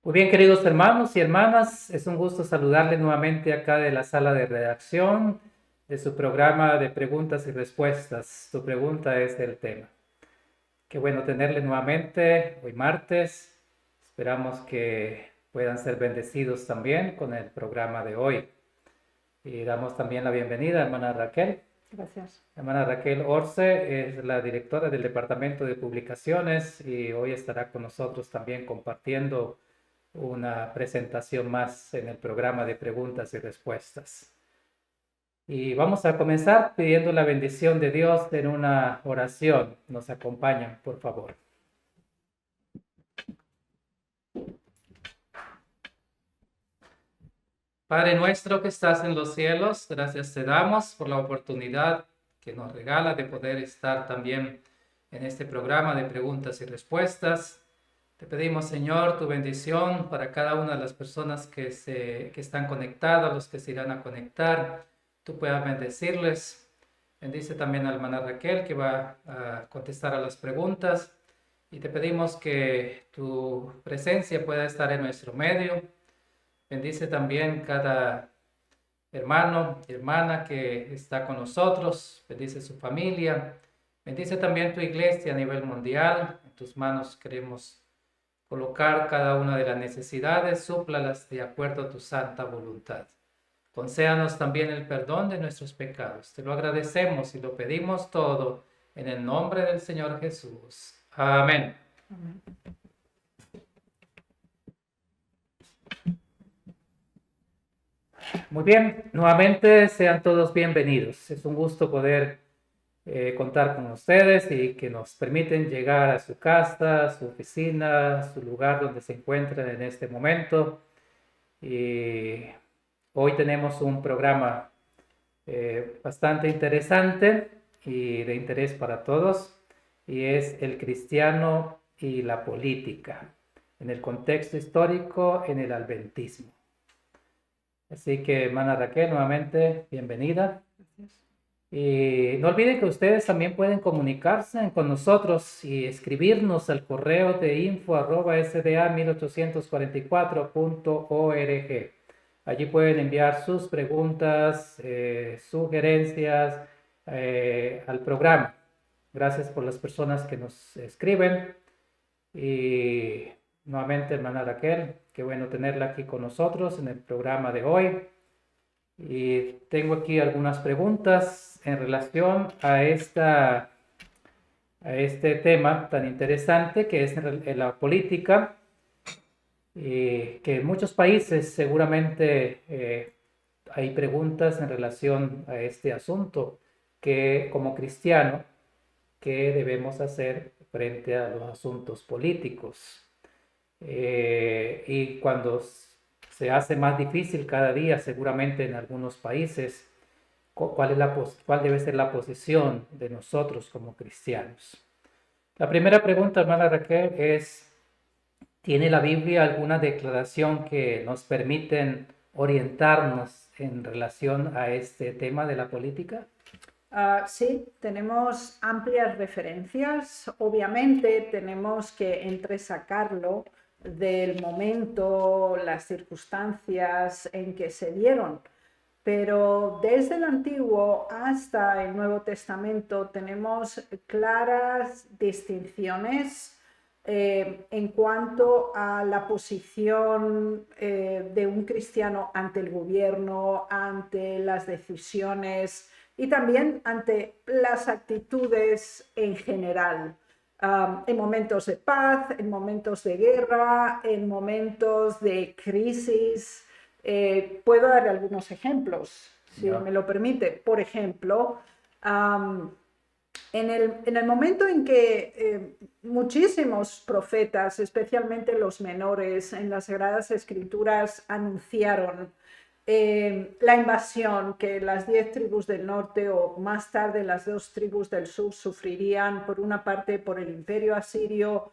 Muy bien, queridos hermanos y hermanas, es un gusto saludarles nuevamente acá de la sala de redacción de su programa de preguntas y respuestas. Tu pregunta es el tema. Qué bueno tenerles nuevamente hoy martes. Esperamos que puedan ser bendecidos también con el programa de hoy. Y damos también la bienvenida a hermana Raquel. Gracias. Hermana Raquel Orce es la directora del Departamento de Publicaciones y hoy estará con nosotros también compartiendo una presentación más en el programa de preguntas y respuestas. Y vamos a comenzar pidiendo la bendición de Dios en una oración. Nos acompañan, por favor. Padre nuestro que estás en los cielos, gracias te damos por la oportunidad que nos regala de poder estar también en este programa de preguntas y respuestas. Te pedimos, Señor, tu bendición para cada una de las personas que están conectadas, los que se irán a conectar. Tú puedas bendecirles. Bendice también a la hermana Raquel, que va a contestar a las preguntas. Y te pedimos que tu presencia pueda estar en nuestro medio. Bendice también cada hermano y hermana que está con nosotros. Bendice su familia. Bendice también tu iglesia a nivel mundial. En tus manos queremos colocar cada una de las necesidades, súplalas de acuerdo a tu santa voluntad. Concédanos también el perdón de nuestros pecados. Te lo agradecemos y lo pedimos todo en el nombre del Señor Jesús. Amén. Amén. Muy bien, nuevamente sean todos bienvenidos. Es un gusto poder contar con ustedes y que nos permiten llegar a su casa, a su oficina, a su lugar donde se encuentran en este momento. Y hoy tenemos un programa bastante interesante y de interés para todos, y es el cristiano y la política, en el contexto histórico, en el adventismo. Así que, hermana Raquel, nuevamente, bienvenida. Gracias. Y no olviden que ustedes también pueden comunicarse con nosotros y escribirnos al correo de info@sda1844.org. Allí pueden enviar sus preguntas, sugerencias al programa. Gracias por las personas que nos escriben. Y nuevamente, hermana Raquel, qué bueno tenerla aquí con nosotros en el programa de hoy. Y tengo aquí algunas preguntas en relación a este tema tan interesante que es en la política, que en muchos países seguramente hay preguntas en relación a este asunto, que como cristiano, ¿qué debemos hacer frente a los asuntos políticos? Y cuando se hace más difícil cada día, seguramente en algunos países, ¿cuál debe ser la posición de nosotros como cristianos? La primera pregunta, hermana Raquel, es: ¿tiene la Biblia alguna declaración que nos permiten orientarnos en relación a este tema de la política? Sí, tenemos amplias referencias. Obviamente tenemos que entresacarlo del momento, las circunstancias en que se dieron. Pero desde el Antiguo hasta el Nuevo Testamento tenemos claras distinciones en cuanto a la posición de un cristiano ante el gobierno, ante las decisiones y también ante las actitudes en general. En momentos de paz, en momentos de guerra, en momentos de crisis. Puedo dar algunos ejemplos, si me lo permite. Por ejemplo, en el momento en que muchísimos profetas, especialmente los menores, en las Sagradas Escrituras anunciaron la invasión que las 10 tribus del norte o más tarde las 2 tribus del sur sufrirían, por una parte por el imperio asirio,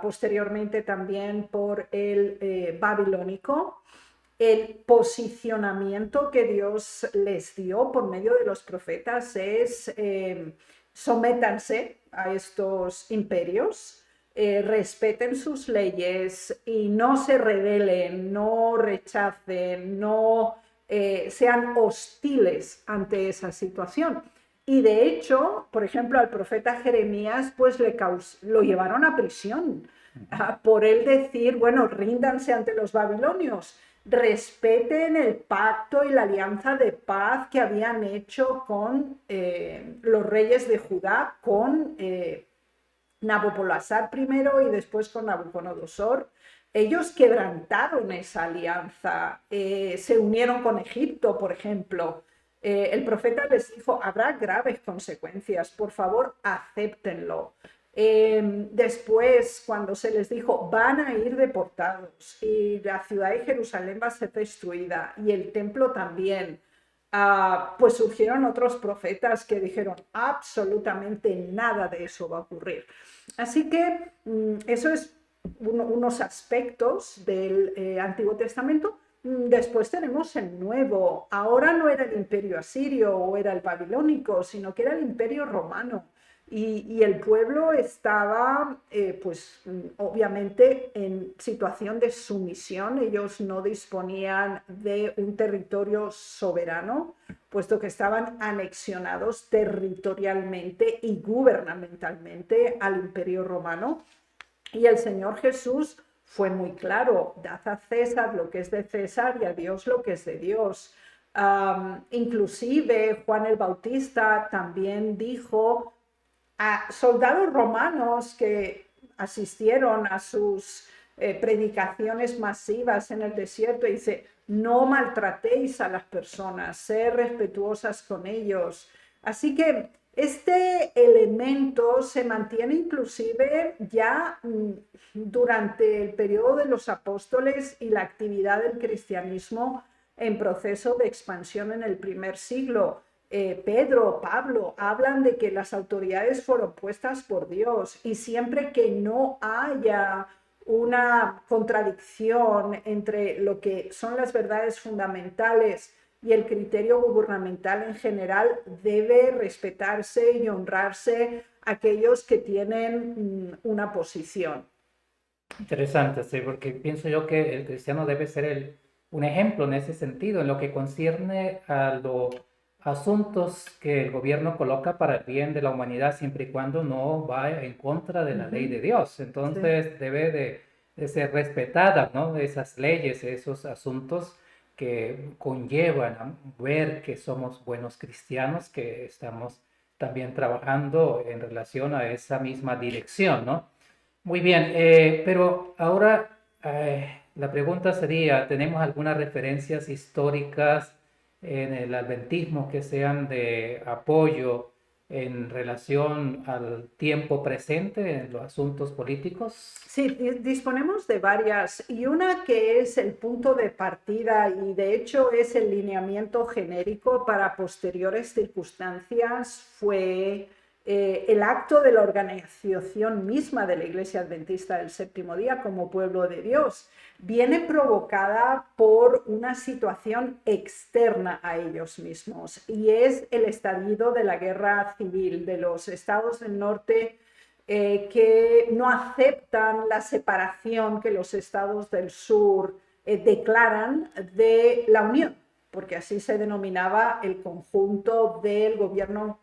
posteriormente también por el babilónico. El posicionamiento que Dios les dio por medio de los profetas es sométanse a estos imperios, respeten sus leyes y no se rebelen, no rechacen, no sean hostiles ante esa situación. Y de hecho, por ejemplo, al profeta Jeremías pues lo llevaron a prisión por él decir, bueno, ríndanse ante los babilonios, respeten el pacto y la alianza de paz que habían hecho con los reyes de Judá, con Nabopolassar primero y después con Nabucodonosor. Ellos quebrantaron esa alianza, se unieron con Egipto, por ejemplo. El profeta les dijo, habrá graves consecuencias, por favor, acéptenlo. Después, cuando se les dijo, van a ir deportados y la ciudad de Jerusalén va a ser destruida y el templo también, pues surgieron otros profetas que dijeron, absolutamente nada de eso va a ocurrir. Así que eso es unos aspectos del Antiguo Testamento. Después tenemos el Nuevo. Ahora no era el imperio asirio o era el babilónico, sino que era el imperio romano. Y el pueblo estaba, pues obviamente, en situación de sumisión. Ellos no disponían de un territorio soberano, puesto que estaban anexionados territorialmente y gubernamentalmente al imperio romano. Y el Señor Jesús fue muy claro, dad a César lo que es de César y a Dios lo que es de Dios. Inclusive Juan el Bautista también dijo a soldados romanos que asistieron a sus predicaciones masivas en el desierto, y dice, no maltratéis a las personas, sed respetuosas con ellos. Así que este elemento se mantiene inclusive ya durante el periodo de los apóstoles y la actividad del cristianismo en proceso de expansión en el primer siglo. Pedro, Pablo, hablan de que las autoridades fueron puestas por Dios, y siempre que no haya una contradicción entre lo que son las verdades fundamentales y el criterio gubernamental en general, debe respetarse y honrarse aquellos que tienen una posición. Interesante, sí, porque pienso yo que el cristiano debe ser un ejemplo en ese sentido, en lo que concierne a los asuntos que el gobierno coloca para el bien de la humanidad, siempre y cuando no vaya en contra de la ley de Dios. Entonces sí, debe de ser respetada, ¿no? Esas leyes, esos asuntos que conllevan a ver que somos buenos cristianos, que estamos también trabajando en relación a esa misma dirección, ¿no? Muy bien, pero ahora la pregunta sería, ¿tenemos algunas referencias históricas en el adventismo que sean de apoyo en relación al tiempo presente en los asuntos políticos? Sí, disponemos de varias, y una que es el punto de partida y de hecho es el lineamiento genérico para posteriores circunstancias fue el acto de la organización misma de la Iglesia Adventista del Séptimo Día como pueblo de Dios. Viene provocada por una situación externa a ellos mismos, y es el estallido de la guerra civil de los estados del norte que no aceptan la separación que los estados del sur declaran de la Unión, porque así se denominaba el conjunto del gobierno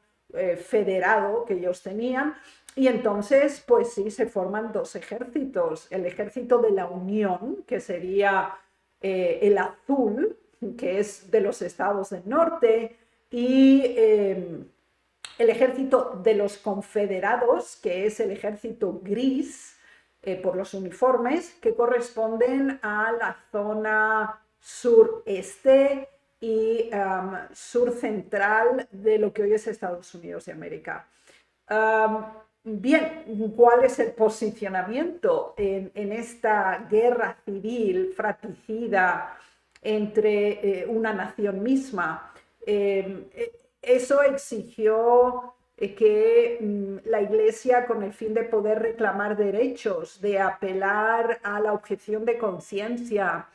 federado que ellos tenían. Y entonces, pues sí, se forman dos ejércitos: el ejército de la Unión, que sería el azul, que es de los estados del norte, y el ejército de los confederados, que es el ejército gris, por los uniformes, que corresponden a la zona sureste y sur central de lo que hoy es Estados Unidos de América. Bien, ¿cuál es el posicionamiento en esta guerra civil fratricida entre una nación misma? Eso exigió que la Iglesia, con el fin de poder reclamar derechos, de apelar a la objeción de conciencia,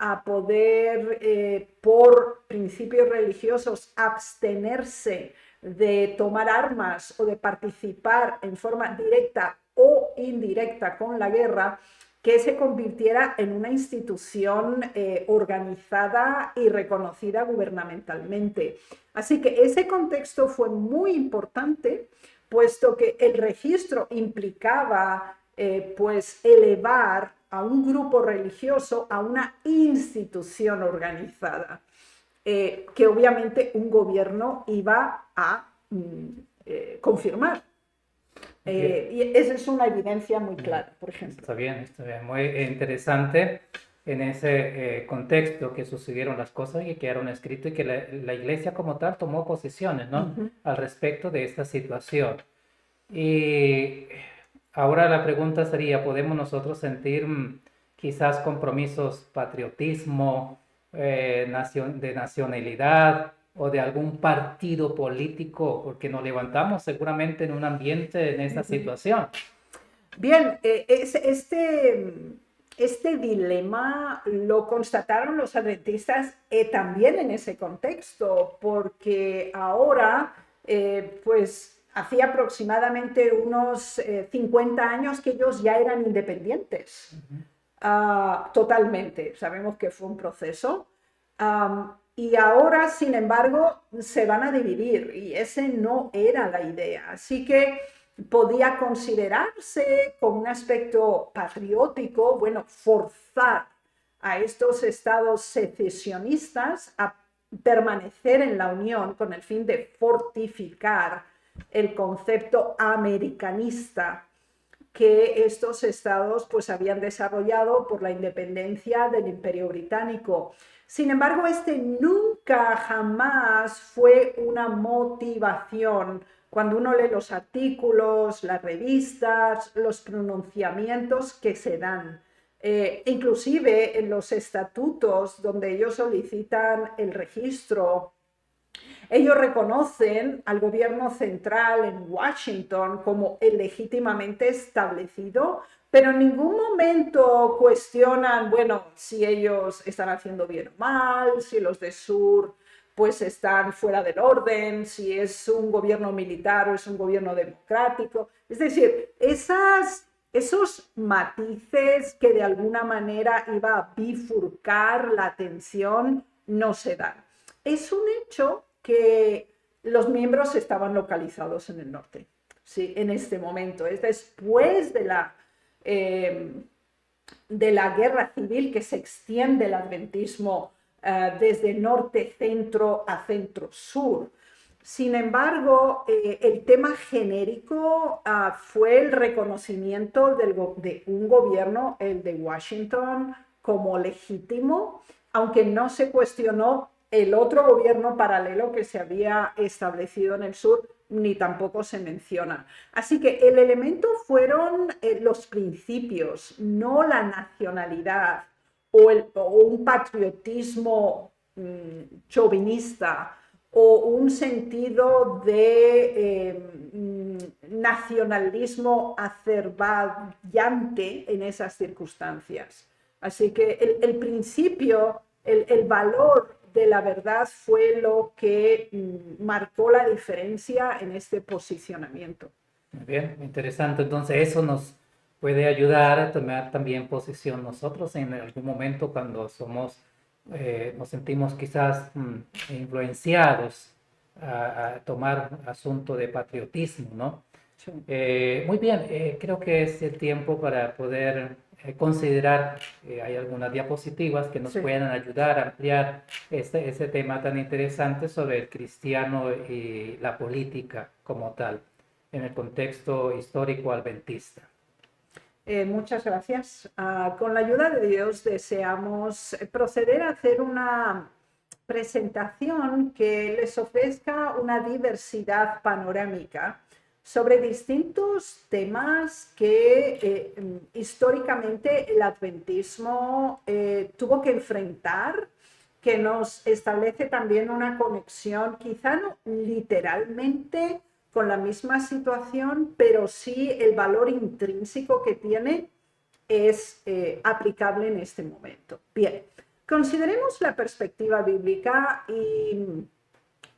a poder, por principios religiosos, abstenerse de tomar armas o de participar en forma directa o indirecta con la guerra, que se convirtiera en una institución organizada y reconocida gubernamentalmente. Así que ese contexto fue muy importante, puesto que el registro implicaba pues elevar a un grupo religioso a una institución organizada, que obviamente un gobierno iba a confirmar. Y esa es una evidencia muy clara, por ejemplo. Está bien, muy interesante en ese contexto que sucedieron las cosas y quedaron escrito y que la iglesia como tal tomó posiciones, ¿no? Al respecto de esta situación. Y ahora la pregunta sería, ¿podemos nosotros sentir quizás compromisos, patriotismo, de nacionalidad o de algún partido político? Porque nos levantamos seguramente en un ambiente en esta situación. Bien, este dilema lo constataron los adventistas también en ese contexto, porque ahora, pues hacía aproximadamente unos 50 años que ellos ya eran independientes, totalmente. Sabemos que fue un proceso. Y ahora, sin embargo, se van a dividir y ese no era la idea. Así que podía considerarse como un aspecto patriótico, bueno, forzar a estos estados secesionistas a permanecer en la Unión con el fin de fortificar el concepto americanista que estos estados pues habían desarrollado por la independencia del Imperio Británico. Sin embargo, este nunca jamás fue una motivación. Cuando uno lee los artículos, las revistas, los pronunciamientos que se dan, inclusive en los estatutos donde ellos solicitan el registro, ellos reconocen al gobierno central en Washington como el legítimamente establecido, pero en ningún momento cuestionan, bueno, si ellos están haciendo bien o mal, si los de sur pues están fuera del orden, si es un gobierno militar o es un gobierno democrático. Es decir, esos matices que de alguna manera iba a bifurcar la atención no se dan. Es un hecho que los miembros estaban localizados en el norte, ¿sí? En este momento. Es después de la guerra civil que se extiende el adventismo desde norte-centro a centro-sur. Sin embargo, el tema genérico fue el reconocimiento de un gobierno, el de Washington, como legítimo, aunque no se cuestionó el otro gobierno paralelo que se había establecido en el sur, ni tampoco se menciona. Así que el elemento fueron los principios, no la nacionalidad o un patriotismo chauvinista o un sentido de nacionalismo acerballante en esas circunstancias. Así que el principio, el valor de la verdad fue lo que marcó la diferencia en este posicionamiento. Muy bien, interesante. Entonces eso nos puede ayudar a tomar también posición nosotros en algún momento cuando nos sentimos quizás influenciados a tomar asunto de patriotismo, ¿no? Sí. Muy bien, creo que es el tiempo para poder considerar, hay algunas diapositivas que nos puedan ayudar a ampliar ese tema tan interesante sobre el cristiano y la política como tal, en el contexto histórico adventista. Muchas gracias. Con la ayuda de Dios deseamos proceder a hacer una presentación que les ofrezca una diversidad panorámica sobre distintos temas que históricamente el adventismo tuvo que enfrentar, que nos establece también una conexión, quizá no literalmente con la misma situación, pero sí el valor intrínseco que tiene es aplicable en este momento. Bien, consideremos la perspectiva bíblica y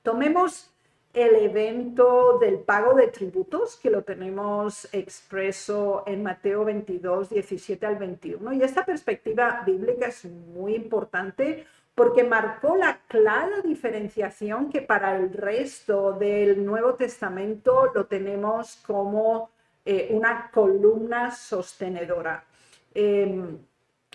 tomemos el evento del pago de tributos, que lo tenemos expreso en Mateo 22, 17 al 21. Y esta perspectiva bíblica es muy importante porque marcó la clara diferenciación que para el resto del Nuevo Testamento lo tenemos como una columna sostenedora.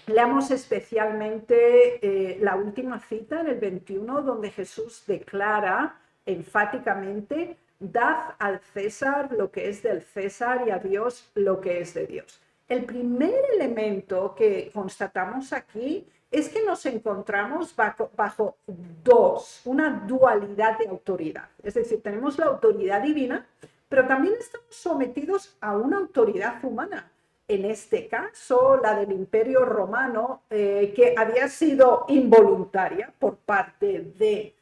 Leamos especialmente la última cita en el 21, donde Jesús declara enfáticamente: dad al César lo que es del César y a Dios lo que es de Dios. El primer elemento que constatamos aquí es que nos encontramos bajo una dualidad de autoridad. Es decir, tenemos la autoridad divina, pero también estamos sometidos a una autoridad humana. En este caso, la del Imperio Romano, que había sido involuntaria por parte de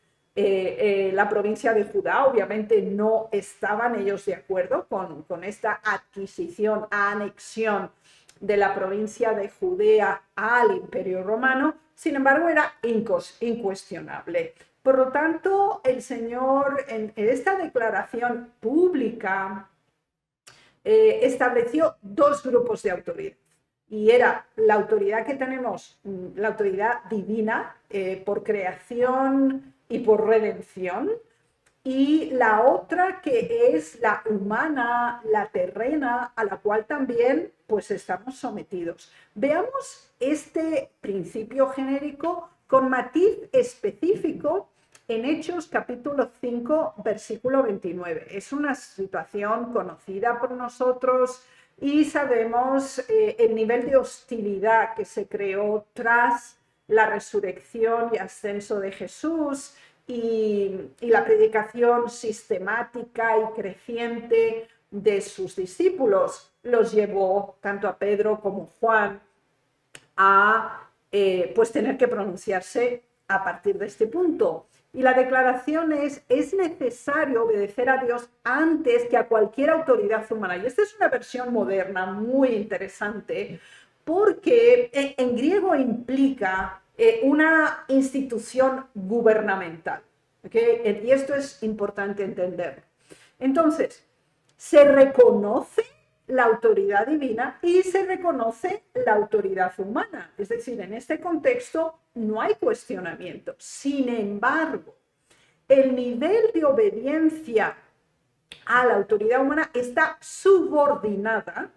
la provincia de Judá. Obviamente no estaban ellos de acuerdo con esta adquisición, anexión de la provincia de Judea al Imperio Romano. Sin embargo, era incuestionable. Por lo tanto, el Señor en esta declaración pública estableció dos grupos de autoridad. Y era la autoridad que tenemos, la autoridad divina por creación y por redención, y la otra que es la humana, la terrena, a la cual también pues estamos sometidos. Veamos este principio genérico con matiz específico en Hechos capítulo 5, versículo 29. Es una situación conocida por nosotros y sabemos el nivel de hostilidad que se creó tras la resurrección y ascenso de Jesús, y la predicación sistemática y creciente de sus discípulos los llevó tanto a Pedro como Juan a pues tener que pronunciarse a partir de este punto. Y la declaración es necesario obedecer a Dios antes que a cualquier autoridad humana. Y esta es una versión moderna muy interesante porque en griego implica una institución gubernamental. ¿Okay? Y esto es importante entenderlo. Entonces, se reconoce la autoridad divina y se reconoce la autoridad humana. Es decir, en este contexto no hay cuestionamiento. Sin embargo, el nivel de obediencia a la autoridad humana está subordinada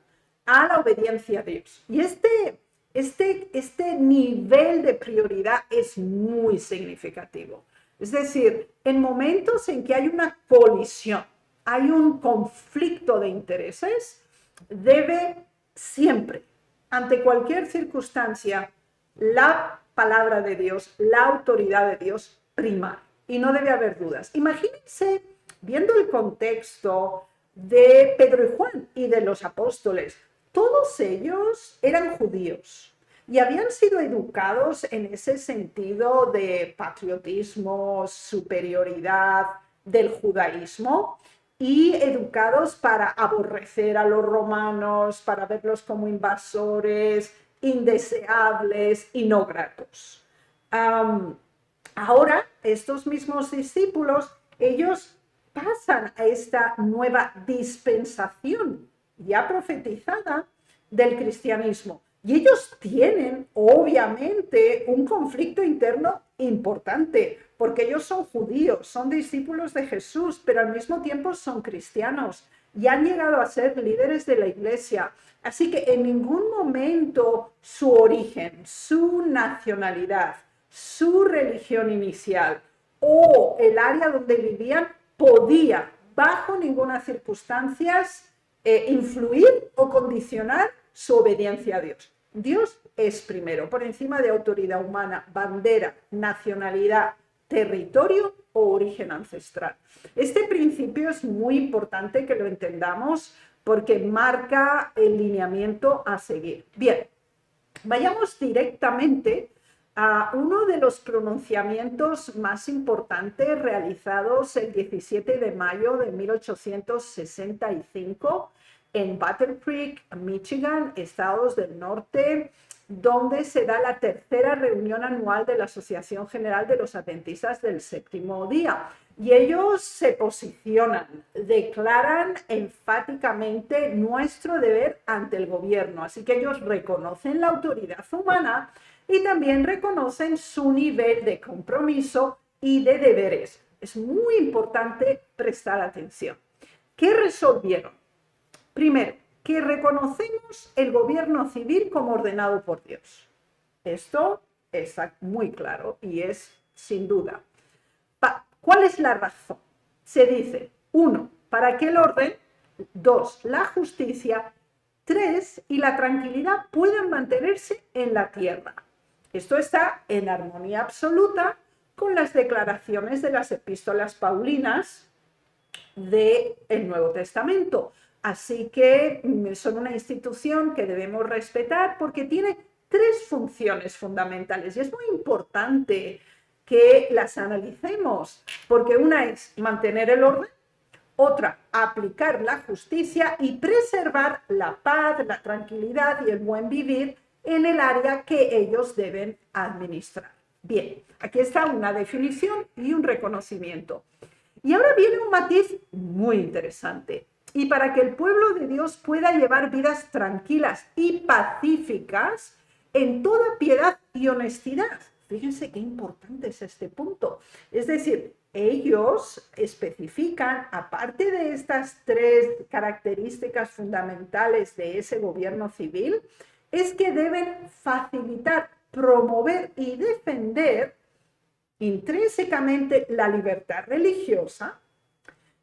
a la obediencia a Dios. Y este nivel de prioridad es muy significativo. Es decir, en momentos en que hay una colisión, hay un conflicto de intereses, debe siempre, ante cualquier circunstancia, la palabra de Dios, la autoridad de Dios primar. Y no debe haber dudas. Imagínense, viendo el contexto de Pedro y Juan y de los apóstoles, todos ellos eran judíos y habían sido educados en ese sentido de patriotismo, superioridad del judaísmo, y educados para aborrecer a los romanos, para verlos como invasores, indeseables y no gratos. Ahora, estos mismos discípulos, ellos pasan a esta nueva dispensación ya profetizada del cristianismo. Y ellos tienen, obviamente, un conflicto interno importante, porque ellos son judíos, son discípulos de Jesús, pero al mismo tiempo son cristianos y han llegado a ser líderes de la iglesia. Así que en ningún momento su origen, su nacionalidad, su religión inicial o el área donde vivían podía, bajo ninguna circunstancia, influir o condicionar su obediencia a Dios. Dios es primero, por encima de autoridad humana, bandera, nacionalidad, territorio o origen ancestral. Este principio es muy importante que lo entendamos porque marca el lineamiento a seguir. Bien, vayamos directamente a uno de los pronunciamientos más importantes realizados el 17 de mayo de 1865 en Battle Creek, Michigan, Estados del Norte, donde se da la tercera reunión anual de la Asociación General de los Adventistas del Séptimo Día. Y ellos se posicionan, declaran enfáticamente nuestro deber ante el gobierno. Así que ellos reconocen la autoridad humana y también reconocen su nivel de compromiso y de deberes. Es muy importante prestar atención. ¿Qué resolvieron? Primero, que reconocemos el gobierno civil como ordenado por Dios. Esto está muy claro y es sin duda. ¿Cuál es la razón? Se dice, 1, para que el orden, 2, la justicia, 3, y la tranquilidad puedan mantenerse en la tierra. Esto está en armonía absoluta con las declaraciones de las epístolas paulinas del Nuevo Testamento. Así que son una institución que debemos respetar porque tiene 3 funciones fundamentales y es muy importante que las analicemos, porque una es mantener el orden, otra, aplicar la justicia y preservar la paz, la tranquilidad y el buen vivir en el área que ellos deben administrar. Bien, aquí está una definición y un reconocimiento. Y ahora viene un matiz muy interesante. Y para que el pueblo de Dios pueda llevar vidas tranquilas y pacíficas en toda piedad y honestidad. Fíjense qué importante es este punto. Es decir, ellos especifican, aparte de estas 3 características fundamentales de ese gobierno civil, es que deben facilitar, promover y defender intrínsecamente la libertad religiosa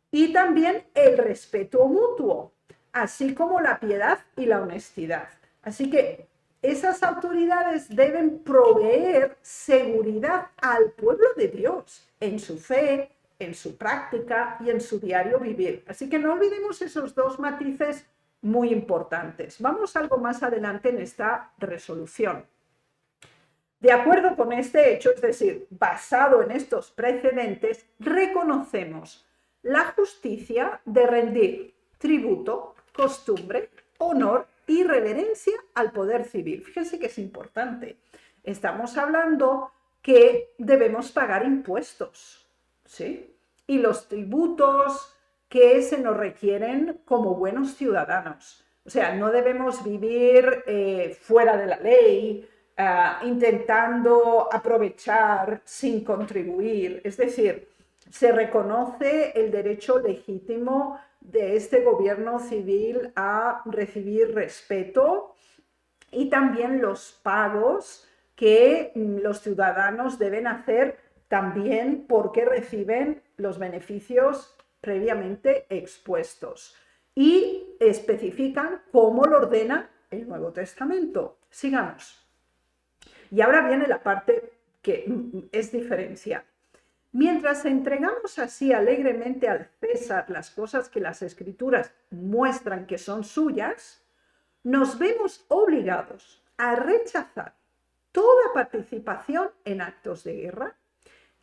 y también el respeto mutuo, así como la piedad y la honestidad. Así que esas autoridades deben proveer seguridad al pueblo de Dios en su fe, en su práctica y en su diario vivir. Así que no olvidemos esos 2 matices muy importantes. Vamos algo más adelante en esta resolución. De acuerdo con este hecho, es decir, basado en estos precedentes, reconocemos la justicia de rendir tributo, costumbre, honor y reverencia al poder civil. Fíjense que es importante. Estamos hablando que debemos pagar impuestos, ¿sí? Y los tributos que se nos requieren como buenos ciudadanos. O sea, no debemos vivir fuera de la ley, intentando aprovechar sin contribuir. Es decir, se reconoce el derecho legítimo de este gobierno civil a recibir respeto y también los pagos que los ciudadanos deben hacer también porque reciben los beneficios previamente expuestos. Y especifican cómo lo ordena el Nuevo Testamento. Sigamos. Y ahora viene la parte que es diferencial. Mientras entregamos así alegremente al César las cosas que las Escrituras muestran que son suyas, nos vemos obligados a rechazar toda participación en actos de guerra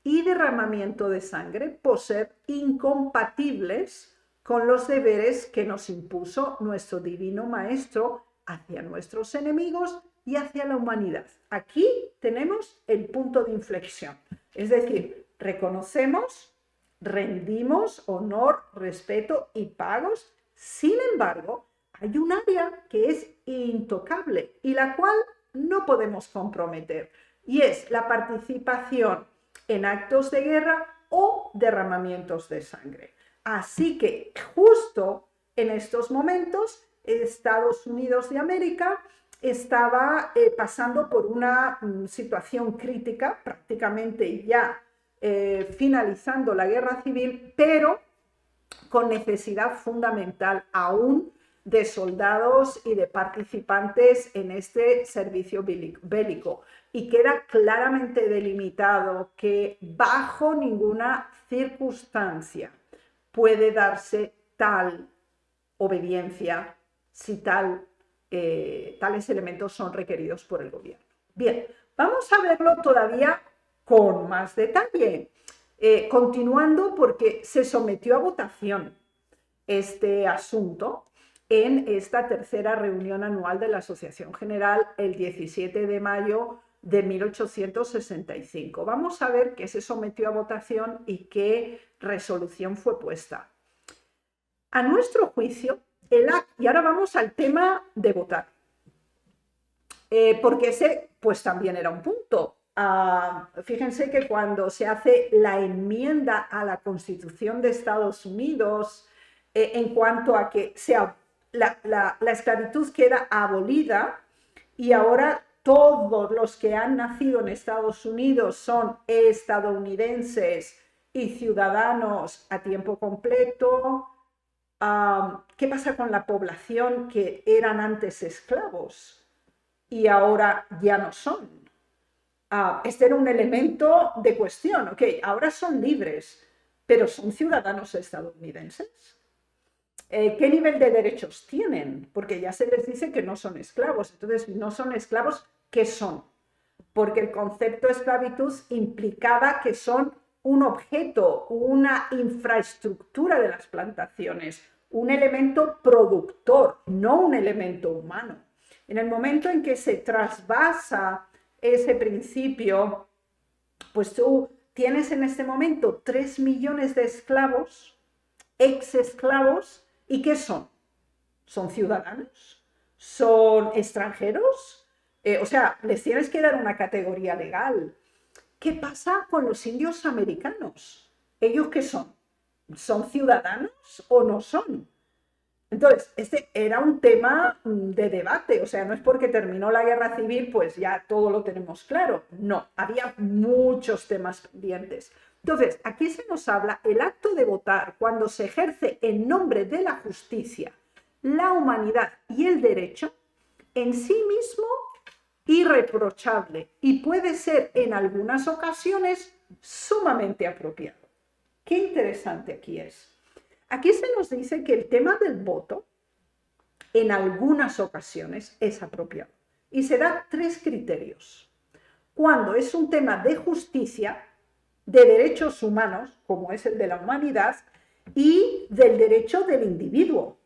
y derramamiento de sangre por ser incompatibles con los deberes que nos impuso nuestro divino Maestro hacia nuestros enemigos y hacia la humanidad. Aquí tenemos el punto de inflexión, es decir, reconocemos, rendimos honor, respeto y pagos. Sin embargo, hay un área que es intocable y la cual no podemos comprometer, y es la participación en actos de guerra o derramamientos de sangre. Así que justo en estos momentos, Estados Unidos de América estaba pasando por una situación crítica, prácticamente ya finalizando la guerra civil, pero con necesidad fundamental aún de soldados y de participantes en este servicio bélico. Y queda claramente delimitado que bajo ninguna circunstancia puede darse tal obediencia si tales elementos son requeridos por el gobierno. Bien, vamos a verlo todavía con más detalle. Continuando, porque se sometió a votación este asunto en esta tercera reunión anual de la Asociación General el 17 de mayo de 1865. Vamos a ver qué se sometió a votación y qué resolución fue puesta. A nuestro juicio, y ahora vamos al tema de votar, porque ese pues también era un punto. Fíjense que cuando se hace la enmienda a la Constitución de Estados Unidos, en cuanto a que la esclavitud queda abolida y ahora todos los que han nacido en Estados Unidos son estadounidenses y ciudadanos a tiempo completo. ¿Qué pasa con la población que eran antes esclavos y ahora ya no son? Este era un elemento de cuestión. Ok, ahora son libres, pero ¿son ciudadanos estadounidenses? ¿Qué nivel de derechos tienen? Porque ya se les dice que no son esclavos. Entonces, no son esclavos, ¿qué son? Porque el concepto de esclavitud implicaba que son un objeto, una infraestructura de las plantaciones, un elemento productor, no un elemento humano. En el momento en que se trasvasa ese principio, pues tú tienes en este momento 3 millones de esclavos, ex-esclavos, ¿y qué son? ¿Son ciudadanos? ¿Son extranjeros? O sea, les tienes que dar una categoría legal. ¿Qué pasa con los indios americanos? ¿Ellos qué son? ¿Son ciudadanos o no son? Entonces, este era un tema de debate, o sea, no es porque terminó la guerra civil, pues ya todo lo tenemos claro. No, había muchos temas pendientes. Entonces, aquí se nos habla el acto de votar cuando se ejerce en nombre de la justicia, la humanidad y el derecho, en sí mismo irreprochable y puede ser en algunas ocasiones sumamente apropiado. Qué interesante aquí es. Aquí se nos dice que el tema del voto en algunas ocasiones es apropiado y se da 3 criterios. Cuando es un tema de justicia, de derechos humanos, como es el de la humanidad, y del derecho del individuo.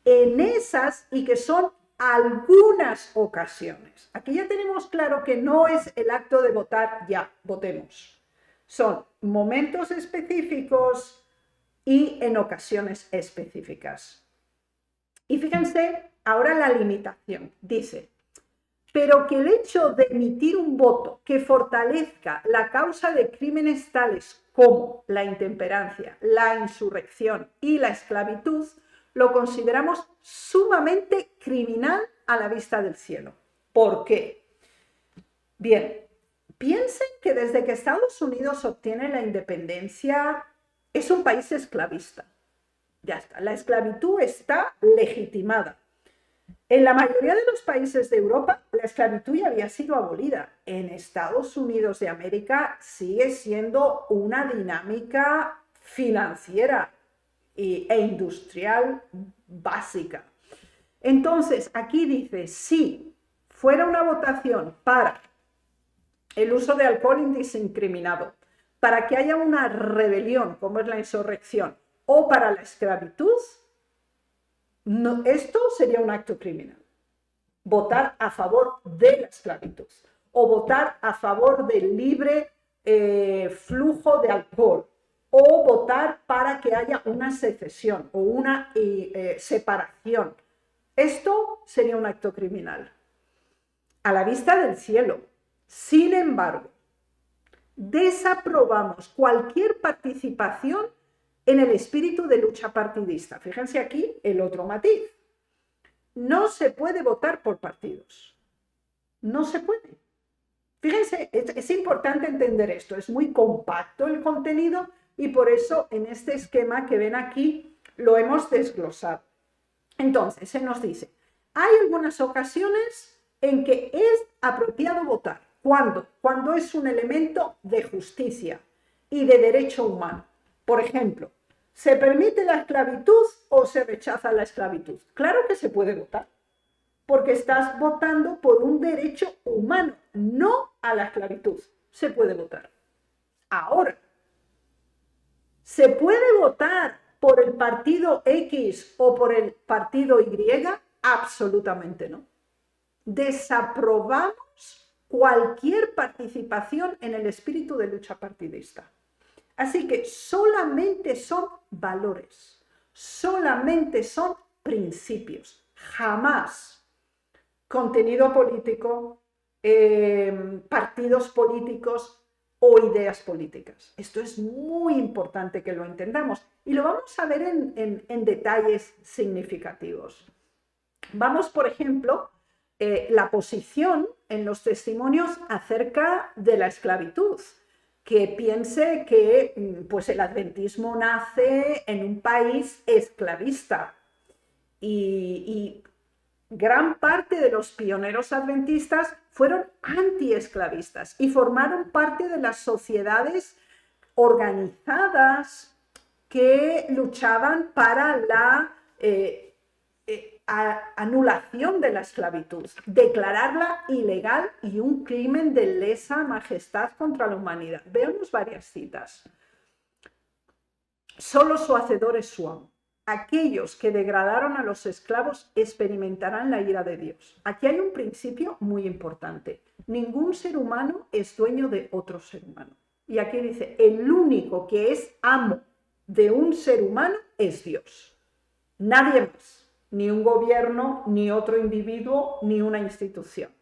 En esas y que son algunas ocasiones. Aquí ya tenemos claro que no es el acto de votar, ya, votemos. Son momentos específicos y en ocasiones específicas. Y fíjense ahora la limitación. Dice, pero que el hecho de emitir un voto que fortalezca la causa de crímenes tales como la intemperancia, la insurrección y la esclavitud, lo consideramos sumamente criminal a la vista del cielo. ¿Por qué? Bien, piensen que desde que Estados Unidos obtiene la independencia, es un país esclavista. Ya está, la esclavitud está legitimada. En la mayoría de los países de Europa, la esclavitud ya había sido abolida. En Estados Unidos de América sigue siendo una dinámica financiera e industrial básica. Entonces, aquí dice, si fuera una votación para el uso de alcohol indiscriminado, para que haya una rebelión, como es la insurrección, o para la esclavitud, no, esto sería un acto criminal. Votar a favor de la esclavitud o votar a favor del libre flujo de alcohol o votar para que haya una secesión o una separación. Esto sería un acto criminal a la vista del cielo. Sin embargo, desaprobamos cualquier participación en el espíritu de lucha partidista. Fíjense aquí el otro matiz. No se puede votar por partidos. No se puede. Fíjense, es importante entender esto. Es muy compacto el contenido y por eso en este esquema que ven aquí lo hemos desglosado. Entonces, se nos dice, hay algunas ocasiones en que es apropiado votar. ¿Cuándo? Cuando es un elemento de justicia y de derecho humano. Por ejemplo, ¿se permite la esclavitud o se rechaza la esclavitud? Claro que se puede votar, porque estás votando por un derecho humano, no a la esclavitud. Se puede votar. Ahora, ¿se puede votar por el partido X o por el partido Y? Absolutamente no. Desaprobamos cualquier participación en el espíritu de lucha partidista. Así que solamente son valores, solamente son principios, jamás contenido político, partidos políticos o ideas políticas. Esto es muy importante que lo entendamos y lo vamos a ver en detalles significativos. Vamos, por ejemplo, la posición en los testimonios acerca de la esclavitud, que piense que pues, el adventismo nace en un país esclavista y gran parte de los pioneros adventistas fueron antiesclavistas y formaron parte de las sociedades organizadas que luchaban para la anulación de la esclavitud, declararla ilegal y un crimen de lesa majestad contra la humanidad. Veamos varias citas. Solo su hacedor es su amo. Aquellos que degradaron a los esclavos experimentarán la ira de Dios. Aquí hay un principio muy importante. Ningún ser humano es dueño de otro ser humano. Y aquí dice, el único que es amo de un ser humano es Dios. Nadie más. Ni un gobierno, ni otro individuo, ni una institución.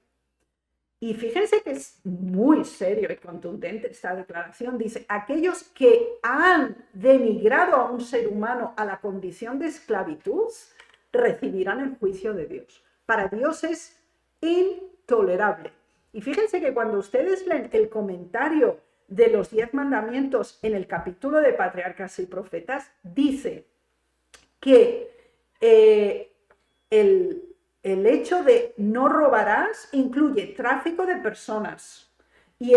Y fíjense que es muy serio y contundente esta declaración. Dice, aquellos que han denigrado a un ser humano a la condición de esclavitud, recibirán el juicio de Dios. Para Dios es intolerable. Y fíjense que cuando ustedes leen el comentario de los 10 mandamientos en el capítulo de Patriarcas y Profetas, dice que el hecho de no robarás incluye tráfico de personas y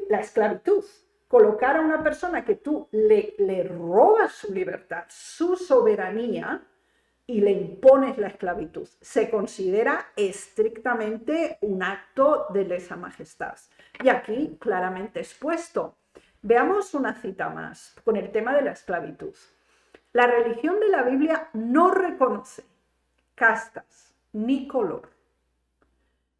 la esclavitud. Colocar a una persona que tú le robas su libertad, su soberanía y le impones la esclavitud, se considera estrictamente un acto de lesa majestad. Y aquí claramente expuesto. Veamos una cita más con el tema de la esclavitud. La religión de la Biblia no reconoce castas ni color.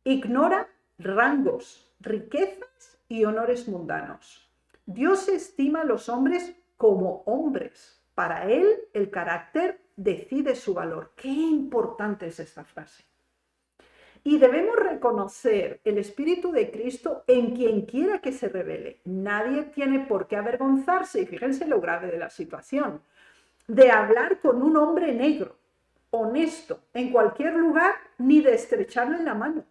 Ignora rangos, riquezas y honores mundanos. Dios estima a los hombres como hombres. Para Él el carácter decide su valor. Qué importante es esta frase. Y debemos reconocer el Espíritu de Cristo en quien quiera que se revele. Nadie tiene por qué avergonzarse, y fíjense lo grave de la situación, de hablar con un hombre negro, honesto, en cualquier lugar, ni de estrecharle la mano.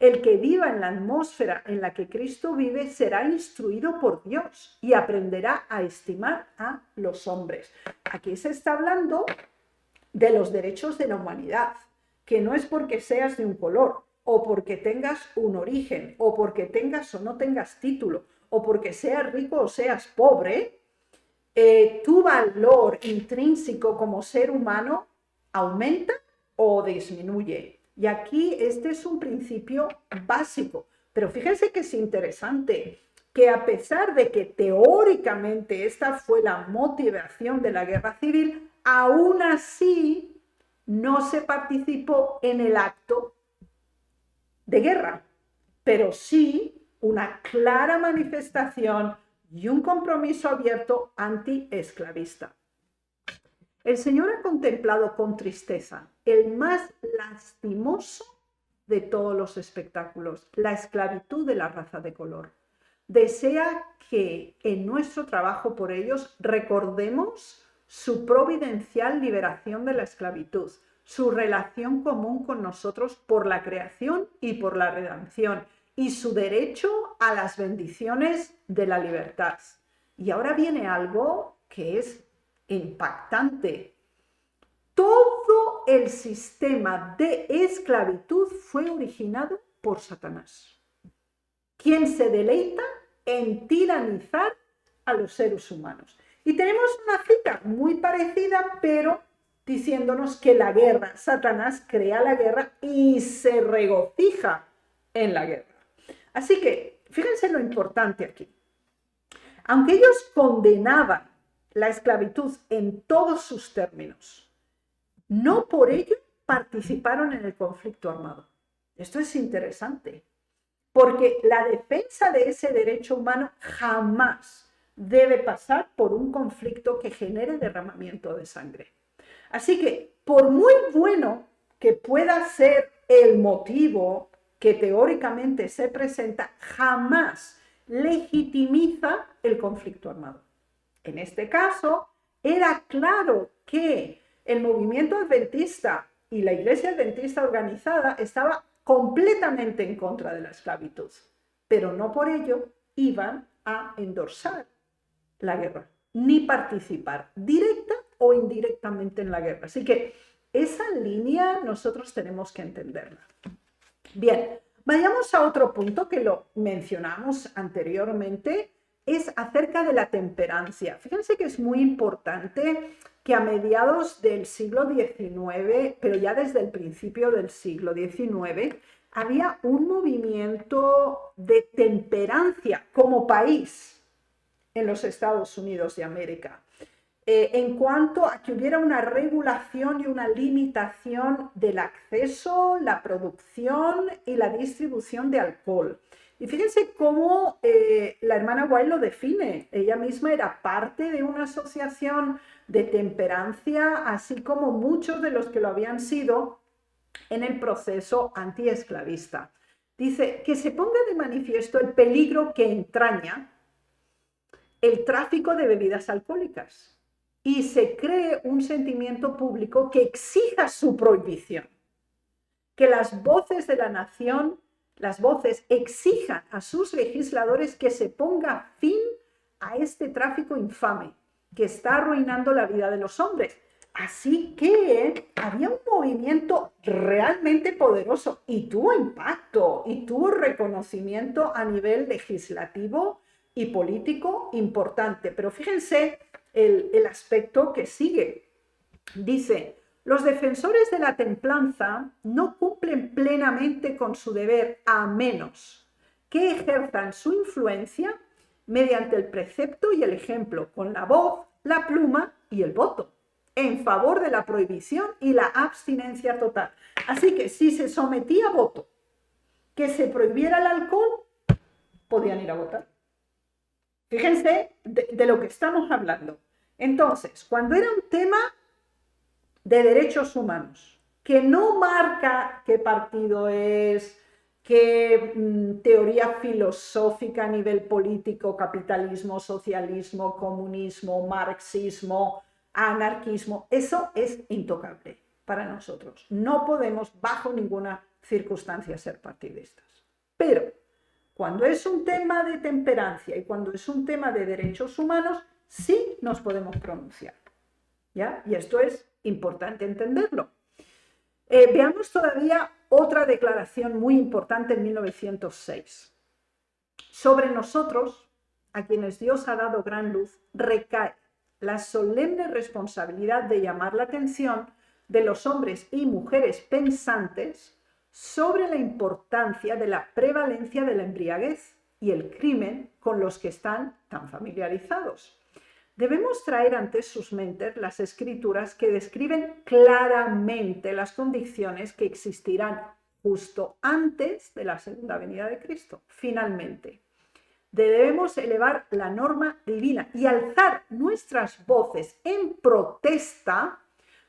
El que viva en la atmósfera en la que Cristo vive será instruido por Dios y aprenderá a estimar a los hombres. Aquí se está hablando de los derechos de la humanidad, que no es porque seas de un color, o porque tengas un origen, o porque tengas o no tengas título, o porque seas rico o seas pobre, tu valor intrínseco como ser humano aumenta o disminuye. Y aquí este es un principio básico. Pero fíjense que es interesante que a pesar de que teóricamente esta fue la motivación de la guerra civil, aún así no se participó en el acto de guerra, pero sí una clara manifestación y un compromiso abierto antiesclavista. El Señor ha contemplado con tristeza el más lastimoso de todos los espectáculos, la esclavitud de la raza de color. Desea que en nuestro trabajo por ellos recordemos su providencial liberación de la esclavitud, su relación común con nosotros por la creación y por la redención, y su derecho a las bendiciones de la libertad. Y ahora viene algo que es impactante. Todo el sistema de esclavitud fue originado por Satanás, quien se deleita en tiranizar a los seres humanos. Y tenemos una cita muy parecida, pero diciéndonos que la guerra, Satanás crea la guerra y se regocija en la guerra. Así que, fíjense lo importante aquí. Aunque ellos condenaban la esclavitud en todos sus términos, no por ello participaron en el conflicto armado. Esto es interesante. porque la defensa de ese derecho humano jamás debe pasar por un conflicto que genere derramamiento de sangre. Así que, por muy bueno que pueda ser el motivo que teóricamente se presenta, jamás legitimiza el conflicto armado. En este caso, era claro que el movimiento adventista y la iglesia adventista organizada estaba completamente en contra de la esclavitud, pero no por ello iban a endorsar la guerra, ni participar directa o indirectamente en la guerra. Así que esa línea nosotros tenemos que entenderla. Bien, vayamos a otro punto que lo mencionamos anteriormente, es acerca de la temperancia. Fíjense que es muy importante que a mediados del siglo XIX, pero ya desde el principio del siglo XIX, había un movimiento de temperancia como país en los Estados Unidos de América, en cuanto a que hubiera una regulación y una limitación del acceso, la producción y la distribución de alcohol. Y fíjense cómo la hermana White lo define. Ella misma era parte de una asociación de temperancia, así como muchos de los que lo habían sido en el proceso antiesclavista. Dice que se ponga de manifiesto el peligro que entraña el tráfico de bebidas alcohólicas y se cree un sentimiento público que exija su prohibición. Que las voces de la nación, las voces exijan a sus legisladores que se ponga fin a este tráfico infame que está arruinando la vida de los hombres. Así que había un movimiento realmente poderoso y tuvo impacto y tuvo reconocimiento a nivel legislativo y político importante. Pero fíjense el aspecto que sigue. Dice, los defensores de la templanza no cumplen plenamente con su deber a menos que ejerzan su influencia mediante el precepto y el ejemplo, con la voz, la pluma y el voto, en favor de la prohibición y la abstinencia total. Así que si se sometía a voto que se prohibiera el alcohol, podían ir a votar. Fíjense de lo que estamos hablando. Entonces, cuando era un tema de derechos humanos, que no marca qué partido es, qué teoría filosófica a nivel político, capitalismo, socialismo, comunismo, marxismo, anarquismo, eso es intocable para nosotros. No podemos bajo ninguna circunstancia ser partidistas. Pero cuando es un tema de temperancia y cuando es un tema de derechos humanos, sí nos podemos pronunciar. ¿Ya? Y esto es importante entenderlo. Veamos todavía otra declaración muy importante en 1906. Sobre nosotros, a quienes Dios ha dado gran luz, recae la solemne responsabilidad de llamar la atención de los hombres y mujeres pensantes sobre la importancia de la prevalencia de la embriaguez y el crimen con los que están tan familiarizados. Debemos traer ante sus mentes las escrituras que describen claramente las condiciones que existirán justo antes de la segunda venida de Cristo. Finalmente, debemos elevar la norma divina y alzar nuestras voces en protesta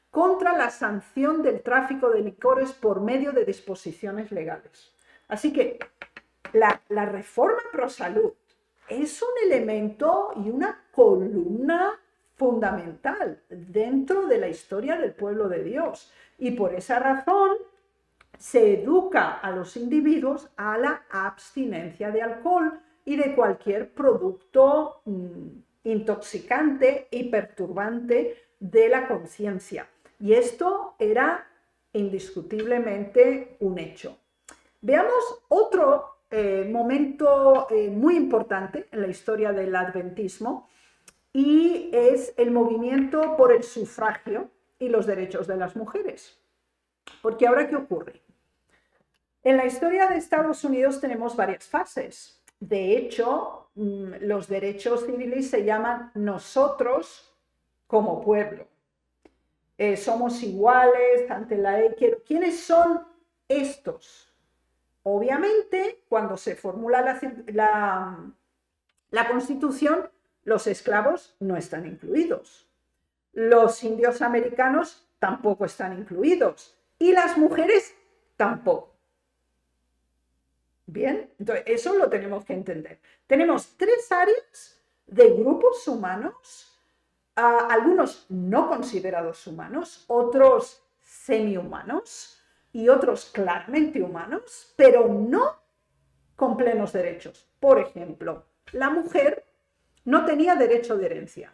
contra la sanción del tráfico de licores por medio de disposiciones legales. Así que la reforma pro salud es un elemento y una columna fundamental dentro de la historia del pueblo de Dios. Y por esa razón se educa a los individuos a la abstinencia de alcohol y de cualquier producto intoxicante y perturbante de la conciencia. Y esto era indiscutiblemente un hecho. Veamos otro momento muy importante en la historia del adventismo y es el movimiento por el sufragio y los derechos de las mujeres. Porque ahora, ¿qué ocurre? En la historia de Estados Unidos tenemos varias fases. De hecho, los derechos civiles se llaman nosotros como pueblo. Somos iguales ante la ley. ¿Quiénes son estos? Obviamente, cuando se formula la Constitución, los esclavos no están incluidos. Los indios americanos tampoco están incluidos. Y las mujeres tampoco. Bien, entonces eso lo tenemos que entender. Tenemos 3 áreas de grupos humanos, algunos no considerados humanos, otros semi-humanos y otros claramente humanos, pero no con plenos derechos. Por ejemplo, la mujer no tenía derecho de herencia,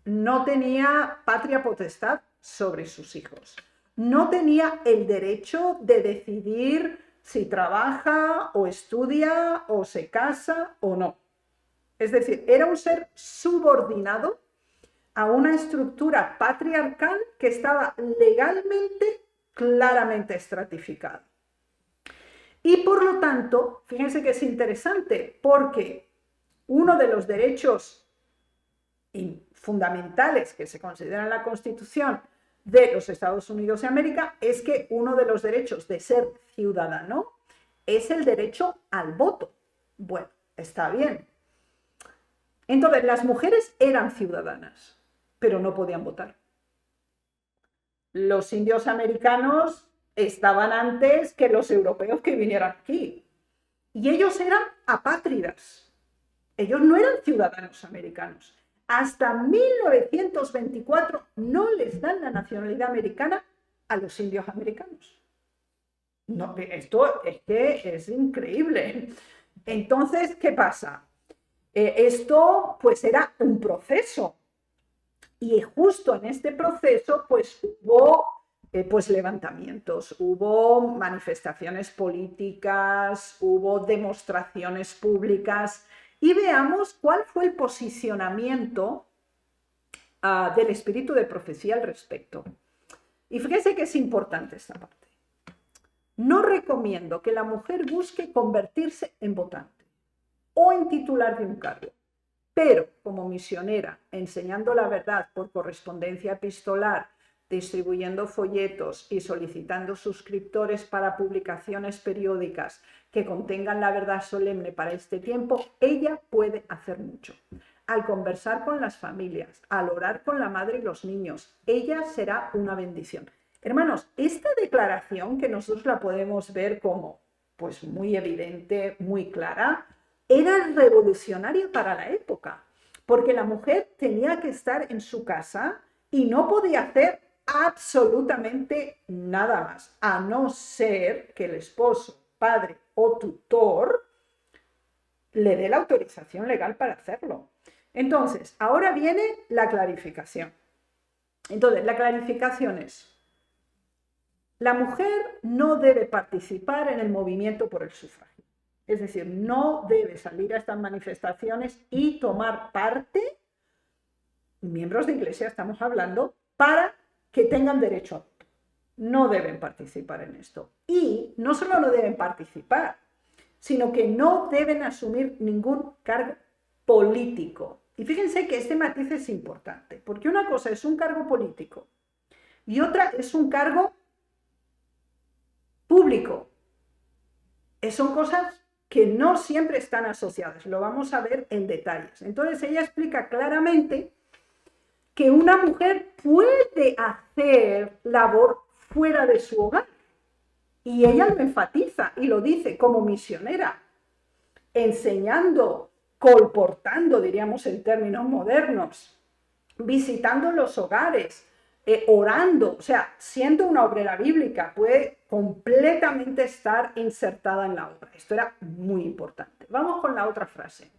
no tenía patria potestad sobre sus hijos, no tenía el derecho de decidir si trabaja o estudia o se casa o no. Es decir, era un ser subordinado a una estructura patriarcal que estaba legalmente claramente estratificada. Y por lo tanto, fíjense que es interesante, porque uno de los derechos fundamentales que se considera en la Constitución de los Estados Unidos de América es que uno de los derechos de ser ciudadano es el derecho al voto. Bueno, está bien. Entonces, las mujeres eran ciudadanas, pero no podían votar. Los indios americanos estaban antes que los europeos que vinieran aquí. Y ellos eran apátridas. Ellos no eran ciudadanos americanos. Hasta 1924 no les dan la nacionalidad americana a los indios americanos. No, esto es que es increíble. Entonces, ¿qué pasa? Esto pues era un proceso. Y justo en este proceso pues hubo pues levantamientos, hubo manifestaciones políticas, hubo demostraciones públicas, y veamos cuál fue el posicionamiento del espíritu de profecía al respecto. Y fíjese que es importante esta parte. No recomiendo que la mujer busque convertirse en votante o en titular de un cargo, pero como misionera, enseñando la verdad por correspondencia epistolar, distribuyendo folletos y solicitando suscriptores para publicaciones periódicas que contengan la verdad solemne para este tiempo, ella puede hacer mucho. Al conversar con las familias, al orar con la madre y los niños, ella será una bendición. Hermanos, esta declaración, que nosotros la podemos ver como pues muy evidente, muy clara, era revolucionaria para la época, porque la mujer tenía que estar en su casa y no podía hacer absolutamente nada más, a no ser que el esposo, padre o tutor le dé la autorización legal para hacerlo. Entonces, ahora viene la clarificación. Entonces, la clarificación es: la mujer no debe participar en el movimiento por el sufragio. Es decir, no debe salir a estas manifestaciones y tomar parte, miembros de iglesia estamos hablando, para que tengan derecho a voto. No deben participar en esto. Y no solo no deben participar, sino que no deben asumir ningún cargo político. Y fíjense que este matiz es importante, porque una cosa es un cargo político y otra es un cargo público. Son cosas que no siempre están asociadas, lo vamos a ver en detalles. Entonces ella explica claramente que una mujer puede hacer labor fuera de su hogar. Y ella lo enfatiza y lo dice como misionera, enseñando, colportando, diríamos en términos modernos, visitando los hogares, orando, o sea, siendo una obrera bíblica, puede completamente estar insertada en la obra. Esto era muy importante. Vamos con la otra frase.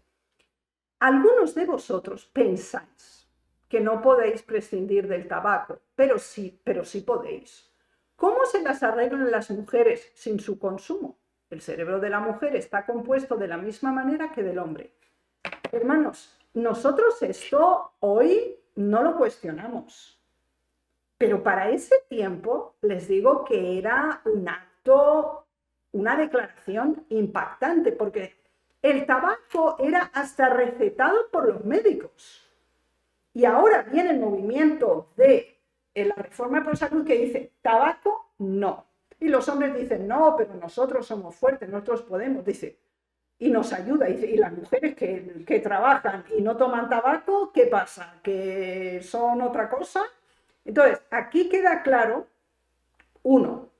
Algunos de vosotros pensáis que no podéis prescindir del tabaco, pero sí podéis. ¿Cómo se las arreglan las mujeres sin su consumo? El cerebro de la mujer está compuesto de la misma manera que del hombre. Hermanos, nosotros esto hoy no lo cuestionamos, pero para ese tiempo les digo que era un acto, una declaración impactante, porque el tabaco era hasta recetado por los médicos. Y ahora viene el movimiento de la reforma pro salud que dice tabaco no. Y los hombres dicen, no, pero nosotros somos fuertes, nosotros podemos, dice, y nos ayuda. Y las mujeres que trabajan y no toman tabaco, ¿qué pasa? ¿Que son otra cosa? Entonces, aquí queda claro, uno,